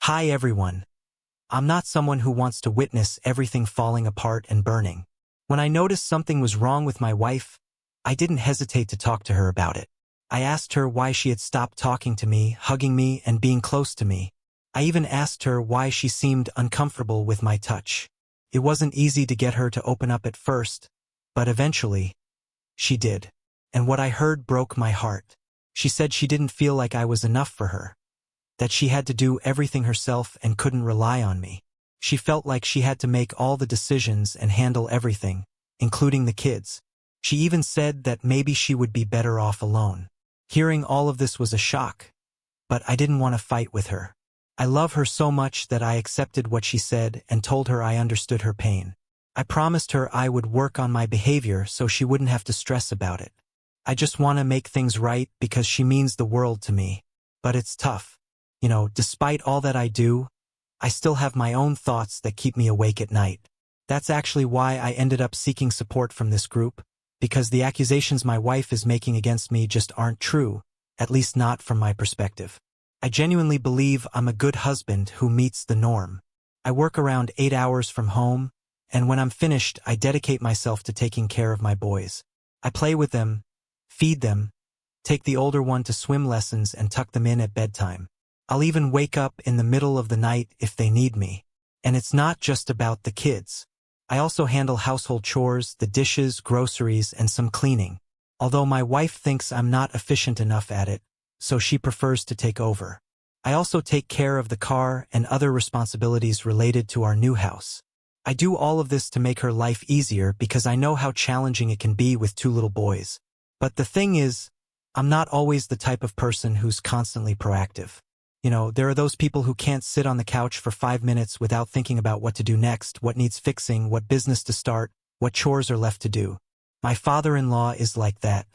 Hi everyone. I'm not someone who wants to witness everything falling apart and burning. When I noticed something was wrong with my wife, I didn't hesitate to talk to her about it. I asked her why she had stopped talking to me, hugging me, and being close to me. I even asked her why she seemed uncomfortable with my touch. It wasn't easy to get her to open up at first, but eventually, she did. And what I heard broke my heart. She said she didn't feel like I was enough for her, that she had to do everything herself and couldn't rely on me. She felt like she had to make all the decisions and handle everything, including the kids. She even said that maybe she would be better off alone. Hearing all of this was a shock, but I didn't want to fight with her. I love her so much that I accepted what she said and told her I understood her pain. I promised her I would work on my behavior so she wouldn't have to stress about it. I just want to make things right because she means the world to me. But it's tough. Despite all that I do, I still have my own thoughts that keep me awake at night. That's actually why I ended up seeking support from this group, because the accusations my wife is making against me just aren't true, at least not from my perspective. I genuinely believe I'm a good husband who meets the norm. I work around 8 hours from home, and when I'm finished, I dedicate myself to taking care of my boys. I play with them, feed them, take the older one to swim lessons and tuck them in at bedtime. I'll even wake up in the middle of the night if they need me. And it's not just about the kids. I also handle household chores, the dishes, groceries, and some cleaning. Although my wife thinks I'm not efficient enough at it, so she prefers to take over. I also take care of the car and other responsibilities related to our new house. I do all of this to make her life easier because I know how challenging it can be with 2 little boys. But the thing is, I'm not always the type of person who's constantly proactive. There are those people who can't sit on the couch for 5 minutes without thinking about what to do next, what needs fixing, what business to start, what chores are left to do. My father-in-law is like that.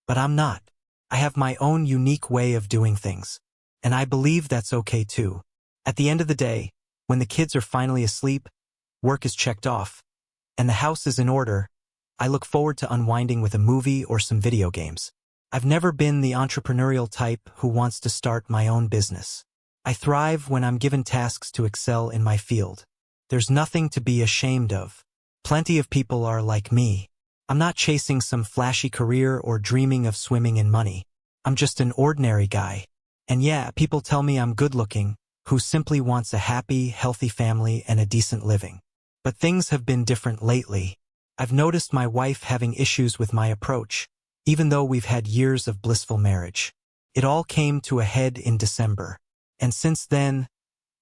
But I'm not. I have my own unique way of doing things. And I believe that's okay too. At the end of the day, when the kids are finally asleep, work is checked off, and the house is in order, I look forward to unwinding with a movie or some video games. I've never been the entrepreneurial type who wants to start my own business. I thrive when I'm given tasks to excel in my field. There's nothing to be ashamed of. Plenty of people are like me. I'm not chasing some flashy career or dreaming of swimming in money. I'm just an ordinary guy. And yeah, people tell me I'm good-looking, who simply wants a happy, healthy family and a decent living. But things have been different lately. I've noticed my wife having issues with my approach, even though we've had years of blissful marriage. It all came to a head in December. And since then,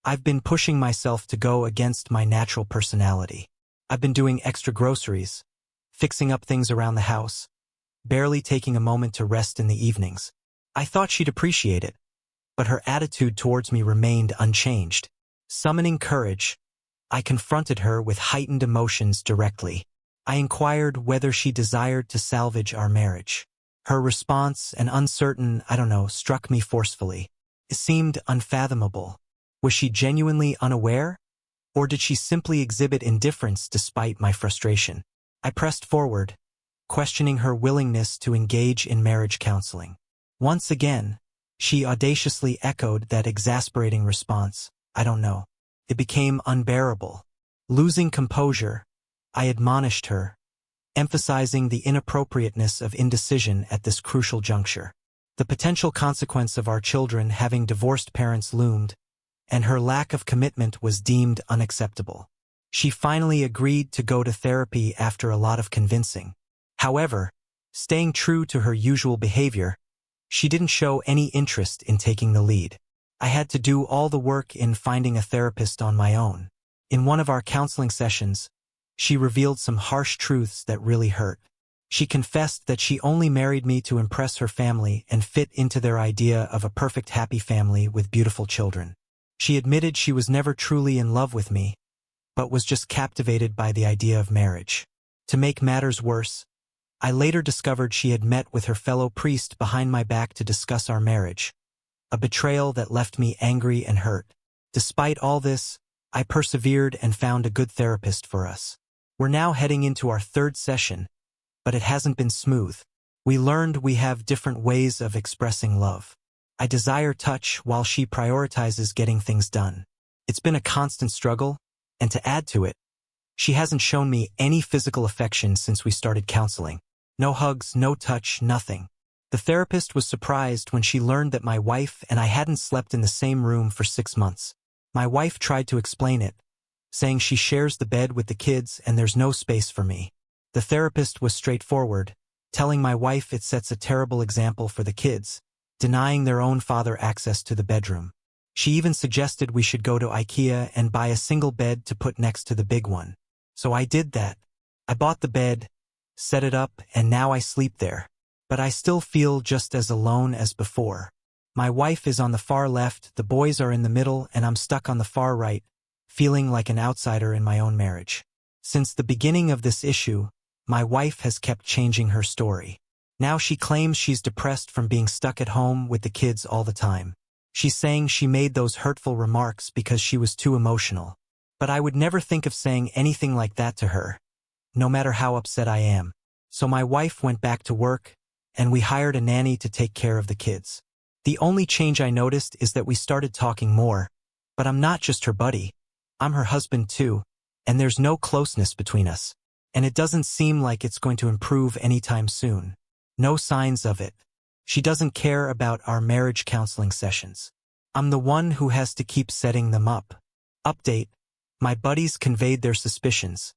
I've been pushing myself to go against my natural personality. I've been doing extra groceries, fixing up things around the house, barely taking a moment to rest in the evenings. I thought she'd appreciate it, but her attitude towards me remained unchanged. Summoning courage, I confronted her with heightened emotions directly. I inquired whether she desired to salvage our marriage. Her response, an uncertain, struck me forcefully. It seemed unfathomable. Was she genuinely unaware? Or did she simply exhibit indifference despite my frustration? I pressed forward, questioning her willingness to engage in marriage counseling. Once again, she audaciously echoed that exasperating response, "I don't know." It became unbearable. Losing composure, I admonished her, emphasizing the inappropriateness of indecision at this crucial juncture. The potential consequence of our children having divorced parents loomed, and her lack of commitment was deemed unacceptable. She finally agreed to go to therapy after a lot of convincing. However, staying true to her usual behavior, she didn't show any interest in taking the lead. I had to do all the work in finding a therapist on my own. In one of our counseling sessions, she revealed some harsh truths that really hurt. She confessed that she only married me to impress her family and fit into their idea of a perfect happy family with beautiful children. She admitted she was never truly in love with me, but was just captivated by the idea of marriage. To make matters worse, I later discovered she had met with her fellow priest behind my back to discuss our marriage, a betrayal that left me angry and hurt. Despite all this, I persevered and found a good therapist for us. We're now heading into our 3rd session, but it hasn't been smooth. We learned we have different ways of expressing love. I desire touch while she prioritizes getting things done. It's been a constant struggle, and to add to it, she hasn't shown me any physical affection since we started counseling. No hugs, no touch, nothing. The therapist was surprised when she learned that my wife and I hadn't slept in the same room for 6 months. My wife tried to explain it, saying she shares the bed with the kids and there's no space for me. The therapist was straightforward, telling my wife it sets a terrible example for the kids, denying their own father access to the bedroom. She even suggested we should go to AITA and buy a single bed to put next to the big one. So I did that. I bought the bed, set it up, and now I sleep there. But I still feel just as alone as before. My wife is on the far left, the boys are in the middle, and I'm stuck on the far right, feeling like an outsider in my own marriage. Since the beginning of this issue, my wife has kept changing her story. Now she claims she's depressed from being stuck at home with the kids all the time. She's saying she made those hurtful remarks because she was too emotional. But I would never think of saying anything like that to her, no matter how upset I am. So my wife went back to work, and we hired a nanny to take care of the kids. The only change I noticed is that we started talking more, but I'm not just her buddy. I'm her husband too, and there's no closeness between us. And it doesn't seem like it's going to improve anytime soon. No signs of it. She doesn't care about our marriage counseling sessions. I'm the one who has to keep setting them up. Update: my buddies conveyed their suspicions,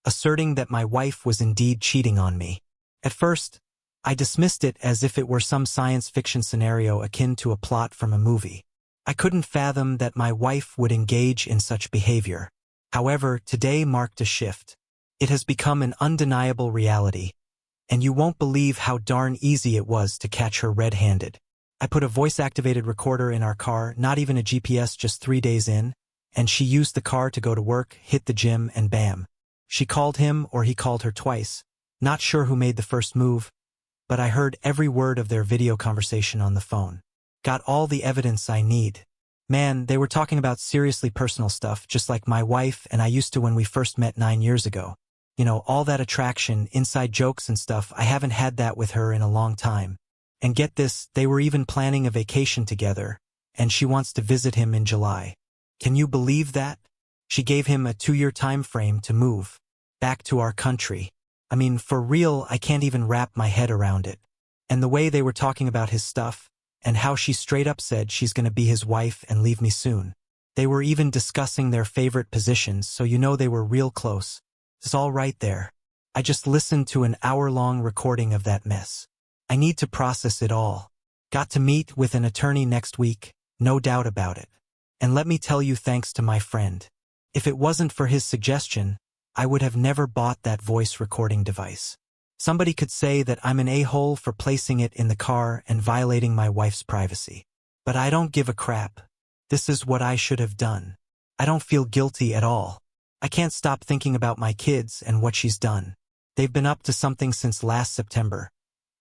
asserting that my wife was indeed cheating on me. At first, I dismissed it as if it were some science fiction scenario akin to a plot from a movie. I couldn't fathom that my wife would engage in such behavior. However, today marked a shift. It has become an undeniable reality, and you won't believe how darn easy it was to catch her red-handed. I put a voice-activated recorder in our car, not even a GPS, just 3 days in, and she used the car to go to work, hit the gym, and bam. She called him or he called her twice. Not sure who made the first move, but I heard every word of their video conversation on the phone. Got all the evidence I need. Man, they were talking about seriously personal stuff, just like my wife and I used to when we first met 9 years ago. You know, all that attraction, inside jokes and stuff. I haven't had that with her in a long time. And get this, they were even planning a vacation together, and she wants to visit him in July. Can you believe that? She gave him a 2-year time frame to move back to our country. I mean, for real, I can't even wrap my head around it. And the way they were talking about his stuff, and how she straight up said she's gonna be his wife and leave me soon. They were even discussing their favorite positions, so you know they were real close. It's all right there. I just listened to an hour-long recording of that mess. I need to process it all. Got to meet with an attorney next week, no doubt about it. And let me tell you, thanks to my friend. If it wasn't for his suggestion, I would have never bought that voice recording device. Somebody could say that I'm an a-hole for placing it in the car and violating my wife's privacy. But I don't give a crap. This is what I should have done. I don't feel guilty at all. I can't stop thinking about my kids and what she's done. They've been up to something since last September,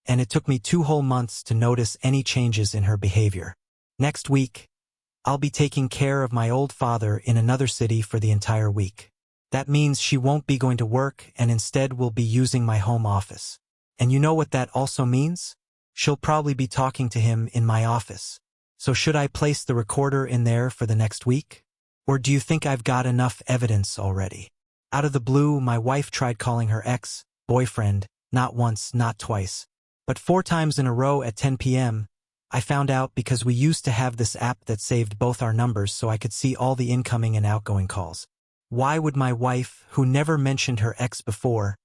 and it took me 2 whole months to notice any changes in her behavior. Next week, I'll be taking care of my old father in another city for the entire week. That means she won't be going to work and instead will be using my home office. And you know what that also means? She'll probably be talking to him in my office. So should I place the recorder in there for the next week? Or do you think I've got enough evidence already? Out of the blue, my wife tried calling her ex-boyfriend, not once, not twice, but 4 times in a row at 10 p.m. I found out because we used to have this app that saved both our numbers so I could see all the incoming and outgoing calls. Why would my wife, who never mentioned her ex before,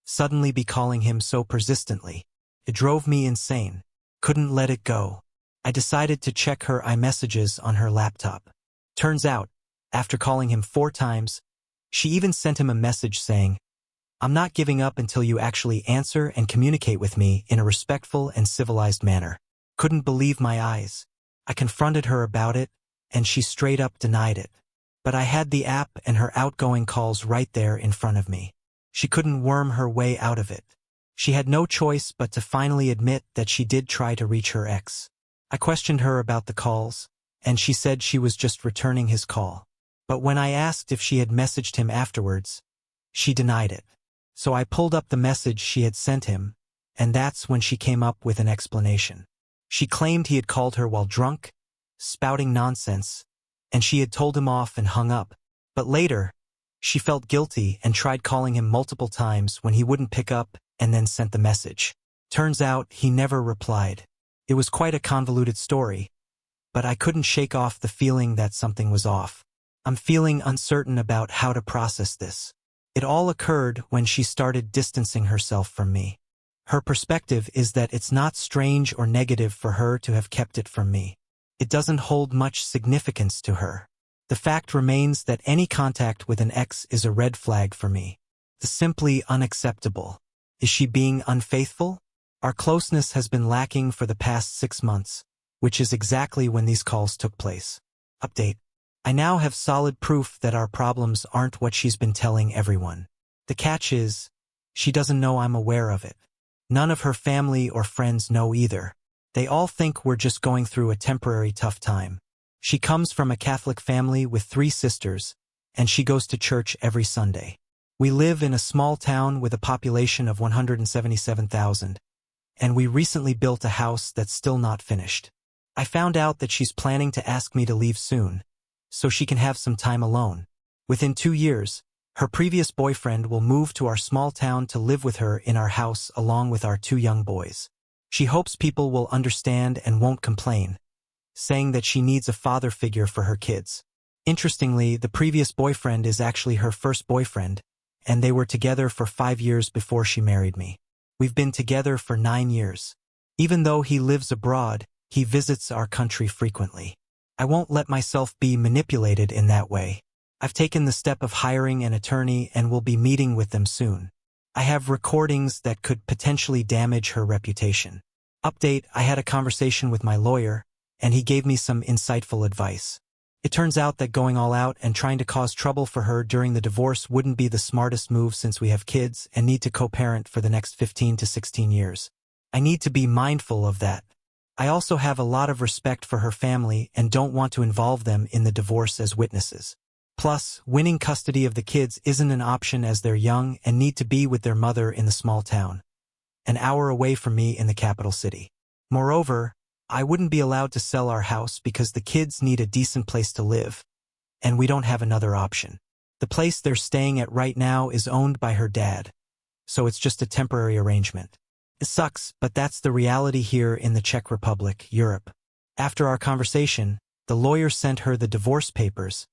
suddenly be calling him so persistently? It drove me insane. Couldn't let it go. I decided to check her iMessages on her laptop. Turns out, after calling him 4 times, she even sent him a message saying, "I'm not giving up until you actually answer and communicate with me in a respectful and civilized manner." Couldn't believe my eyes. I confronted her about it, and she straight up denied it. But I had the app and her outgoing calls right there in front of me. She couldn't worm her way out of it. She had no choice but to finally admit that she did try to reach her ex. I questioned her about the calls, and she said she was just returning his call. But when I asked if she had messaged him afterwards, she denied it. So I pulled up the message she had sent him, and that's when she came up with an explanation. She claimed he had called her while drunk, spouting nonsense, and she had told him off and hung up. But later, she felt guilty and tried calling him multiple times when he wouldn't pick up and then sent the message. Turns out he never replied. It was quite a convoluted story, but I couldn't shake off the feeling that something was off. I'm feeling uncertain about how to process this. It all occurred when she started distancing herself from me. Her perspective is that it's not strange or negative for her to have kept it from me. It doesn't hold much significance to her. The fact remains that any contact with an ex is a red flag for me. It's simply unacceptable. Is she being unfaithful? Our closeness has been lacking for the past 6 months, which is exactly when these calls took place. Update. I now have solid proof that our problems aren't what she's been telling everyone. The catch is, she doesn't know I'm aware of it. None of her family or friends know either. They all think we're just going through a temporary tough time. She comes from a Catholic family with 3 sisters, and she goes to church every Sunday. We live in a small town with a population of 177,000, and we recently built a house that's still not finished. I found out that she's planning to ask me to leave soon, so she can have some time alone. Within 2 years, her previous boyfriend will move to our small town to live with her in our house along with our 2 young boys. She hopes people will understand and won't complain, saying that she needs a father figure for her kids. Interestingly, the previous boyfriend is actually her first boyfriend, and they were together for 5 years before she married me. We've been together for 9 years. Even though he lives abroad, he visits our country frequently. I won't let myself be manipulated in that way. I've taken the step of hiring an attorney and will be meeting with them soon. I have recordings that could potentially damage her reputation. Update, I had a conversation with my lawyer, and he gave me some insightful advice. It turns out that going all out and trying to cause trouble for her during the divorce wouldn't be the smartest move since we have kids and need to co-parent for the next 15 to 16 years. I need to be mindful of that. I also have a lot of respect for her family and don't want to involve them in the divorce as witnesses. Plus, winning custody of the kids isn't an option as they're young and need to be with their mother in the small town, an hour away from me in the capital city. Moreover, I wouldn't be allowed to sell our house because the kids need a decent place to live, and we don't have another option. The place they're staying at right now is owned by her dad, so it's just a temporary arrangement. It sucks, but that's the reality here in the Czech Republic, Europe. After our conversation, the lawyer sent her the divorce papers,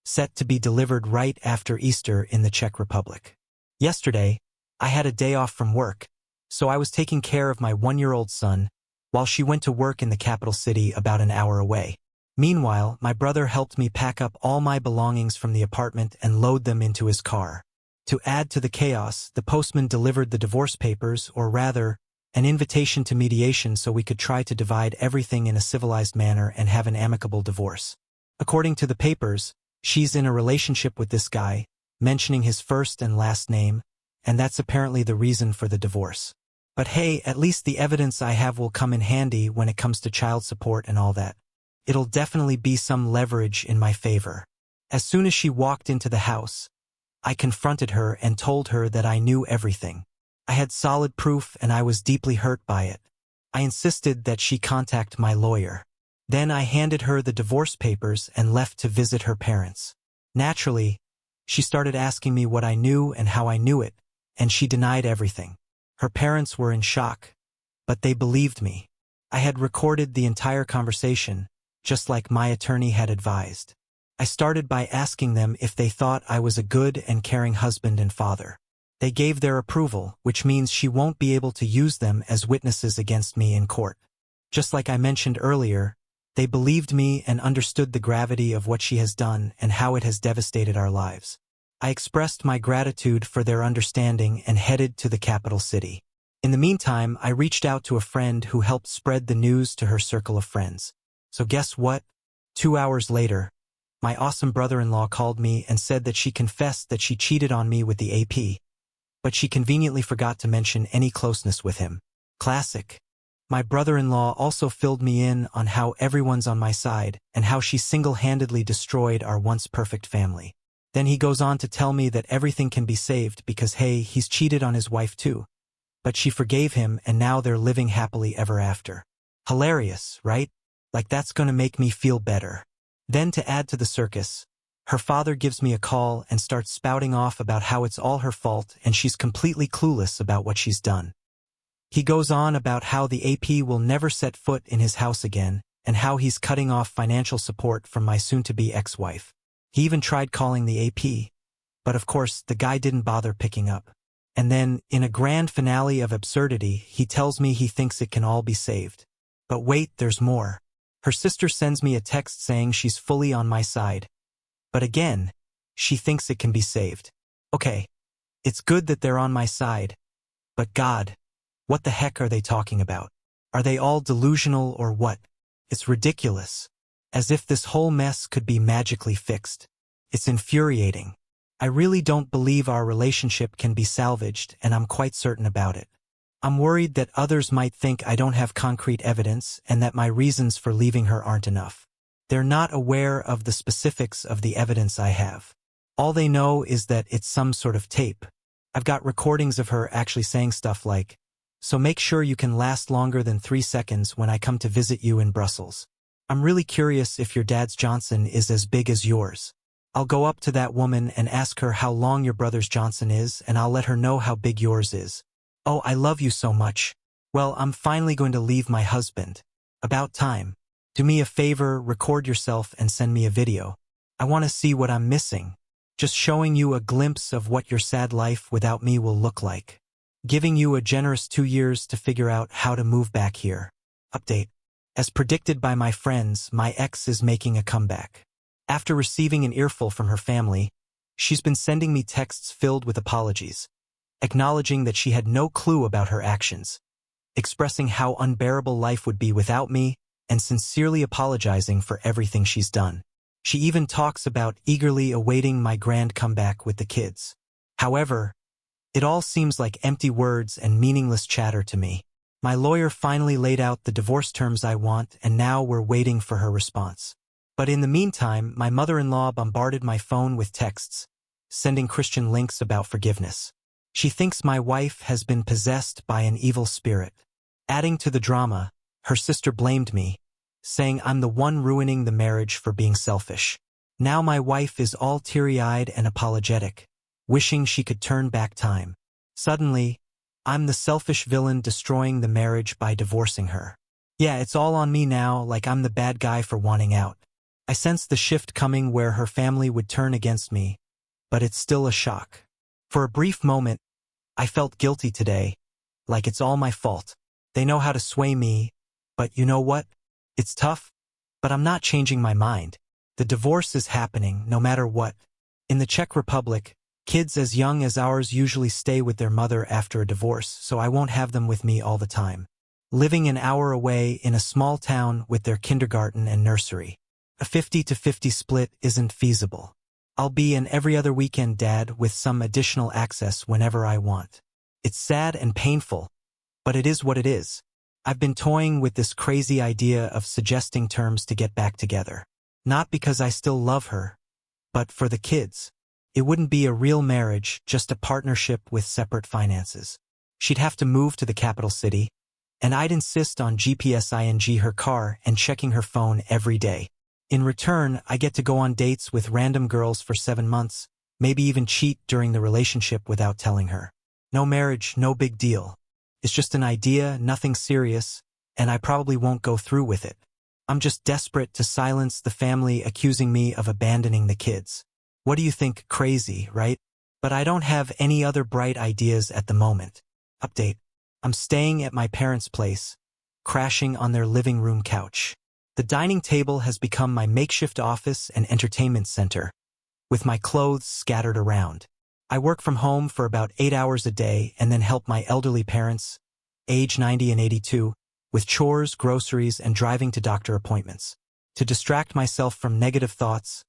set to be delivered right after Easter in the Czech Republic. Yesterday, I had a day off from work, so I was taking care of my 1-year-old son, while she went to work in the capital city about an hour away. Meanwhile, my brother helped me pack up all my belongings from the apartment and load them into his car. To add to the chaos, the postman delivered the divorce papers, or rather, an invitation to mediation so we could try to divide everything in a civilized manner and have an amicable divorce. According to the papers, she's in a relationship with this guy, mentioning his first and last name, and that's apparently the reason for the divorce. But hey, at least the evidence I have will come in handy when it comes to child support and all that. It'll definitely be some leverage in my favor. As soon as she walked into the house, I confronted her and told her that I knew everything. I had solid proof and I was deeply hurt by it. I insisted that she contact my lawyer. Then I handed her the divorce papers and left to visit her parents. Naturally, she started asking me what I knew and how I knew it, and she denied everything. Her parents were in shock, but they believed me. I had recorded the entire conversation, just like my attorney had advised. I started by asking them if they thought I was a good and caring husband and father. They gave their approval, which means she won't be able to use them as witnesses against me in court. Just like I mentioned earlier, they believed me and understood the gravity of what she has done and how it has devastated our lives. I expressed my gratitude for their understanding and headed to the capital city. In the meantime, I reached out to a friend who helped spread the news to her circle of friends. So guess what? 2 hours later, my awesome brother-in-law called me and said that she confessed that she cheated on me with the AP, but she conveniently forgot to mention any closeness with him. Classic. My brother-in-law also filled me in on how everyone's on my side and how she single-handedly destroyed our once perfect family. Then he goes on to tell me that everything can be saved because hey, he's cheated on his wife too. But she forgave him and now they're living happily ever after. Hilarious, right? Like that's gonna make me feel better. Then to add to the circus, her father gives me a call and starts spouting off about how it's all her fault and she's completely clueless about what she's done. He goes on about how the AP will never set foot in his house again and how he's cutting off financial support from my soon-to-be ex-wife. He even tried calling the AP, but of course the guy didn't bother picking up. And then, in a grand finale of absurdity, he tells me he thinks it can all be saved. But wait, there's more. Her sister sends me a text saying she's fully on my side. But again, she thinks it can be saved. Okay, it's good that they're on my side. But God, what the heck are they talking about? Are they all delusional or what? It's ridiculous. As if this whole mess could be magically fixed. It's infuriating. I really don't believe our relationship can be salvaged, and I'm quite certain about it. I'm worried that others might think I don't have concrete evidence and that my reasons for leaving her aren't enough. They're not aware of the specifics of the evidence I have. All they know is that it's some sort of tape. I've got recordings of her actually saying stuff like, "So make sure you can last longer than 3 seconds when I come to visit you in Brussels. I'm really curious if your dad's Johnson is as big as yours. I'll go up to that woman and ask her how long your brother's Johnson is, and I'll let her know how big yours is. Oh, I love you so much. Well, I'm finally going to leave my husband. About time. Do me a favor, record yourself and send me a video. I want to see what I'm missing. Just showing you a glimpse of what your sad life without me will look like. Giving you a generous 2 years to figure out how to move back here. Update. As predicted by my friends, my ex is making a comeback. After receiving an earful from her family, she's been sending me texts filled with apologies, acknowledging that she had no clue about her actions, expressing how unbearable life would be without me, and sincerely apologizing for everything she's done. She even talks about eagerly awaiting my grand comeback with the kids. However, it all seems like empty words and meaningless chatter to me. My lawyer finally laid out the divorce terms I want, and now we're waiting for her response. But in the meantime, my mother-in-law bombarded my phone with texts, sending Christian links about forgiveness. She thinks my wife has been possessed by an evil spirit. Adding to the drama, her sister blamed me, saying I'm the one ruining the marriage for being selfish. Now my wife is all teary-eyed and apologetic, wishing she could turn back time. Suddenly, I'm the selfish villain destroying the marriage by divorcing her. Yeah, it's all on me now, like I'm the bad guy for wanting out. I sensed the shift coming where her family would turn against me, but it's still a shock. For a brief moment, I felt guilty today, like it's all my fault. They know how to sway me, but you know what? It's tough, but I'm not changing my mind. The divorce is happening, no matter what. In the Czech Republic, kids as young as ours usually stay with their mother after a divorce, so I won't have them with me all the time. Living an hour away in a small town with their kindergarten and nursery. A 50-50 split isn't feasible. I'll be an every other weekend dad with some additional access whenever I want. It's sad and painful, but it is what it is. I've been toying with this crazy idea of suggesting terms to get back together. Not because I still love her, but for the kids. It wouldn't be a real marriage, just a partnership with separate finances. She'd have to move to the capital city, and I'd insist on GPSing her car and checking her phone every day. In return, I get to go on dates with random girls for 7 months, maybe even cheat during the relationship without telling her. No marriage, no big deal. It's just an idea, nothing serious, and I probably won't go through with it. I'm just desperate to silence the family accusing me of abandoning the kids. What do you think? Crazy, right? But I don't have any other bright ideas at the moment. Update. I'm staying at my parents' place, crashing on their living room couch. The dining table has become my makeshift office and entertainment center, with my clothes scattered around. I work from home for about 8 hours a day and then help my elderly parents, age 90 and 82, with chores, groceries, and driving to doctor appointments. To distract myself from negative thoughts,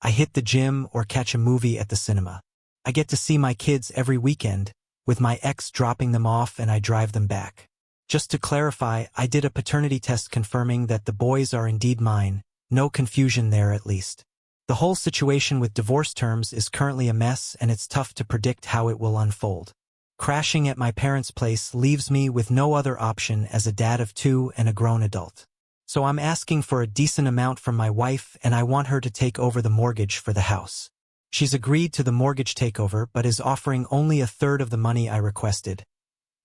I hit the gym or catch a movie at the cinema. I get to see my kids every weekend, with my ex dropping them off and I drive them back. Just to clarify, I did a paternity test confirming that the boys are indeed mine. No confusion there at least. The whole situation with divorce terms is currently a mess and it's tough to predict how it will unfold. Crashing at my parents' place leaves me with no other option as a dad of 2 and a grown adult. So I'm asking for a decent amount from my wife and I want her to take over the mortgage for the house. She's agreed to the mortgage takeover but is offering only a third of the money I requested,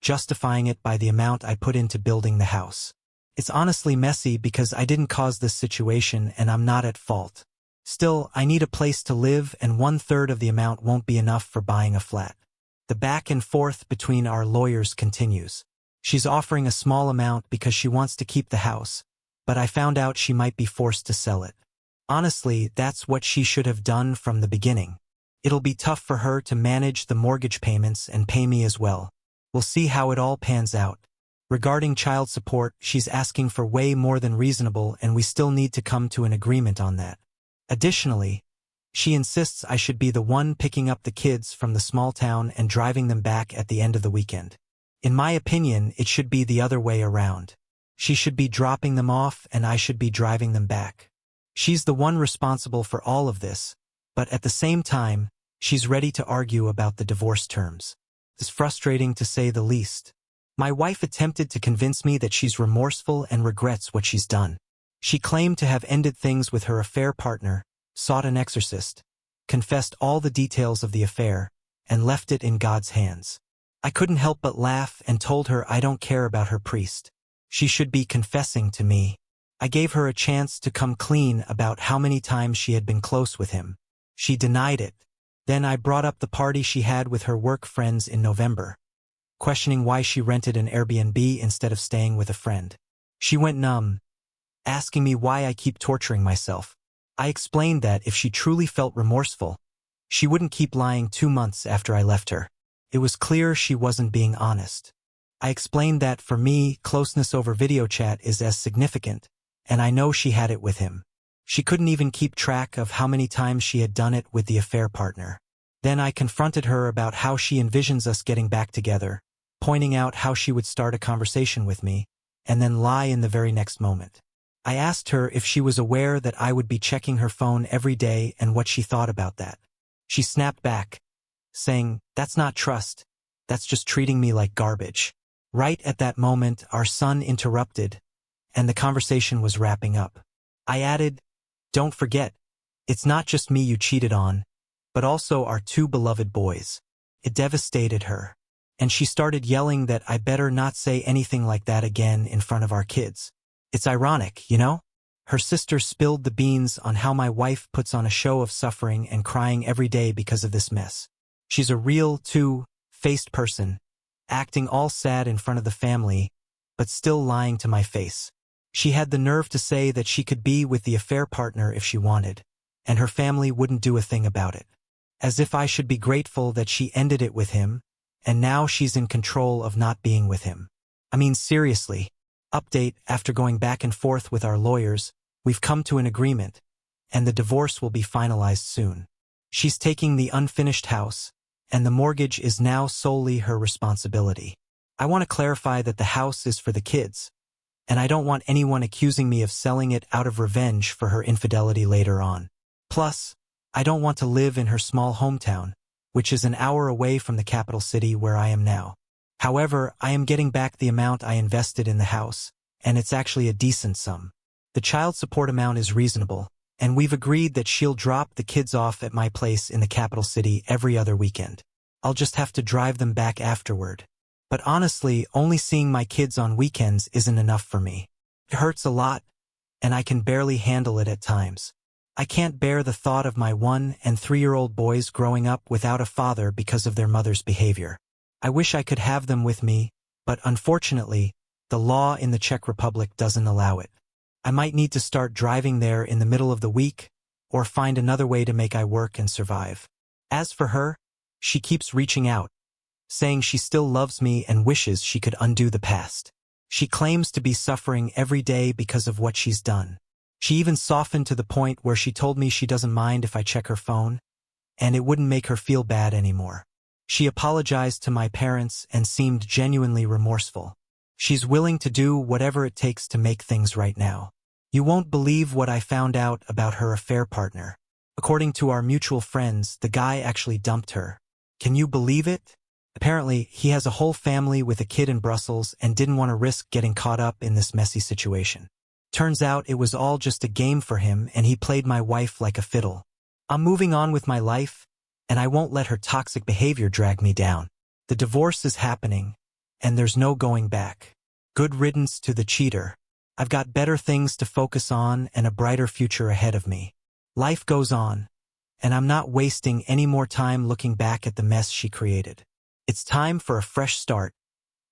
justifying it by the amount I put into building the house. It's honestly messy because I didn't cause this situation and I'm not at fault. Still, I need a place to live and 1/3 of the amount won't be enough for buying a flat. The back and forth between our lawyers continues. She's offering a small amount because she wants to keep the house, but I found out she might be forced to sell it. Honestly, that's what she should have done from the beginning. It'll be tough for her to manage the mortgage payments and pay me as well. We'll see how it all pans out. Regarding child support, she's asking for way more than reasonable and we still need to come to an agreement on that. Additionally, she insists I should be the one picking up the kids from the small town and driving them back at the end of the weekend. In my opinion, it should be the other way around. She should be dropping them off and I should be driving them back. She's the one responsible for all of this, but at the same time, she's ready to argue about the divorce terms. It's frustrating to say the least. My wife attempted to convince me that she's remorseful and regrets what she's done. She claimed to have ended things with her affair partner, sought an exorcist, confessed all the details of the affair, and left it in God's hands. I couldn't help but laugh and told her I don't care about her priest. She should be confessing to me. I gave her a chance to come clean about how many times she had been close with him. She denied it. Then I brought up the party she had with her work friends in November, questioning why she rented an Airbnb instead of staying with a friend. She went numb, asking me why I keep torturing myself. I explained that if she truly felt remorseful, she wouldn't keep lying 2 months after I left her. It was clear she wasn't being honest. I explained that for me, closeness over video chat is as significant, and I know she had it with him. She couldn't even keep track of how many times she had done it with the affair partner. Then I confronted her about how she envisions us getting back together, pointing out how she would start a conversation with me, and then lie in the very next moment. I asked her if she was aware that I would be checking her phone every day and what she thought about that. She snapped back, saying, "That's not trust. That's just treating me like garbage." Right at that moment, our son interrupted, and the conversation was wrapping up. I added, "Don't forget, it's not just me you cheated on, but also our 2 beloved boys." It devastated her, and she started yelling that I better not say anything like that again in front of our kids. It's ironic, you know? Her sister spilled the beans on how my wife puts on a show of suffering and crying every day because of this mess. She's a real, two-faced person, acting all sad in front of the family, but still lying to my face. She had the nerve to say that she could be with the affair partner if she wanted, and her family wouldn't do a thing about it. As if I should be grateful that she ended it with him, and now she's in control of not being with him. I mean, seriously. Update, after going back and forth with our lawyers, we've come to an agreement, and the divorce will be finalized soon. She's taking the unfinished house, and the mortgage is now solely her responsibility. I want to clarify that the house is for the kids, and I don't want anyone accusing me of selling it out of revenge for her infidelity later on. Plus, I don't want to live in her small hometown, which is an hour away from the capital city where I am now. However, I am getting back the amount I invested in the house, and it's actually a decent sum. The child support amount is reasonable, and we've agreed that she'll drop the kids off at my place in the capital city every other weekend. I'll just have to drive them back afterward. But honestly, only seeing my kids on weekends isn't enough for me. It hurts a lot, and I can barely handle it at times. I can't bear the thought of my 1- and 3-year-old boys growing up without a father because of their mother's behavior. I wish I could have them with me, but unfortunately, the law in the Czech Republic doesn't allow it. I might need to start driving there in the middle of the week, or find another way to make I work and survive. As for her, she keeps reaching out, saying she still loves me and wishes she could undo the past. She claims to be suffering every day because of what she's done. She even softened to the point where she told me she doesn't mind if I check her phone, and it wouldn't make her feel bad anymore. She apologized to my parents and seemed genuinely remorseful. She's willing to do whatever it takes to make things right now. You won't believe what I found out about her affair partner. According to our mutual friends, the guy actually dumped her. Can you believe it? Apparently, he has a whole family with a kid in Brussels and didn't want to risk getting caught up in this messy situation. Turns out it was all just a game for him and he played my wife like a fiddle. I'm moving on with my life, and I won't let her toxic behavior drag me down. The divorce is happening, and there's no going back. Good riddance to the cheater. I've got better things to focus on and a brighter future ahead of me. Life goes on, and I'm not wasting any more time looking back at the mess she created. It's time for a fresh start,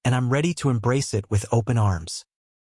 and I'm ready to embrace it with open arms.